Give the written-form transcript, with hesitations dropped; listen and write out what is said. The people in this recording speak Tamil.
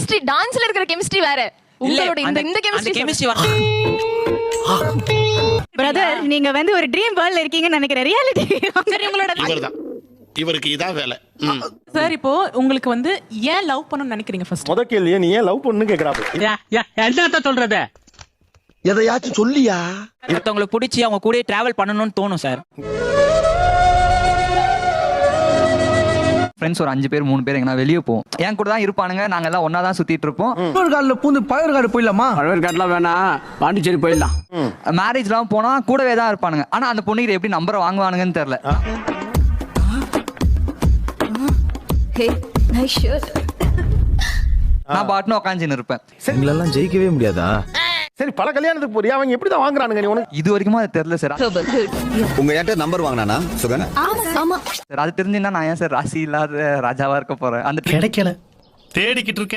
கெமிஸ்ட்ரி டான்ஸ்ல இருக்கிற கெமிஸ்ட்ரி வேற. உங்களோட இந்த கெமிஸ்ட்ரி பிரதர், நீங்க வந்து ஒரு ட்ரீம் வேர்ல்ட்ல இருக்கீங்கன்னு நினைக்கிறேன். ரியாலிட்டி சரி உங்களோட இவர்தான், இவருக்கு இதான் வேலை. சார் இப்போ உங்களுக்கு வந்து ஏன் லவ் பண்ணணும்னு நினைக்கிறீங்க ஃபர்ஸ்ட்? முத கேள்வியே நீ ஏன் லவ் பண்ணு கேக்குறாப்ல. என்னத்த சொல்றது? எதையாச்சும் சொல்லியா? ஒருத்தவங்களுக்கு பிடிச்சி அவங்க கூட டிராவல் பண்ணணும்னு தோணும் சார். ஃப்ரெண்ட்ஸ் ஒரு 5 பேர் 3 பேர் எங்கன்னா வெளியே போவோம். என் கூட தான் இருப்பானுங்க, நாங்க எல்லாம் ஒன்னா தான் சுத்திட்டு இருப்போம். காலில் பூந்து பழவேற்காடு போயிடலாமா? பழவேற்காடுலாம் வேணாம், பாண்டிச்சேரி போயிடலாம். மேரேஜ்லாம் போனா கூடவே தான் இருப்பானுங்க. ஆனா அந்த பொண்ணுகிட்ட எப்படி நம்பரை வாங்குவானுங்கன்னு தெரியல. நான் பாட்டுன்னு உட்காந்துன்னு இருப்பேன். எங்களெல்லாம் ஜெயிக்கவே முடியாதா? சரி, பல கல்யாணத்துக்கு போறியா, அவங்க எப்படிதான் வாங்குறானுங்க நீ உனக்கு? இது வரைக்கும் அது தெரியல சார். உங்க யார்ட்ட நம்பர் வாங்கினானா சுகன்? சார் அது தெரிஞ்சுன்னா நான் ஏன் சார் ராசி இல்லாத ராஜாவா இருக்க போறேன்? அந்த கிடைக்கல, தேடிக்கிட்டு இருக்கேன்.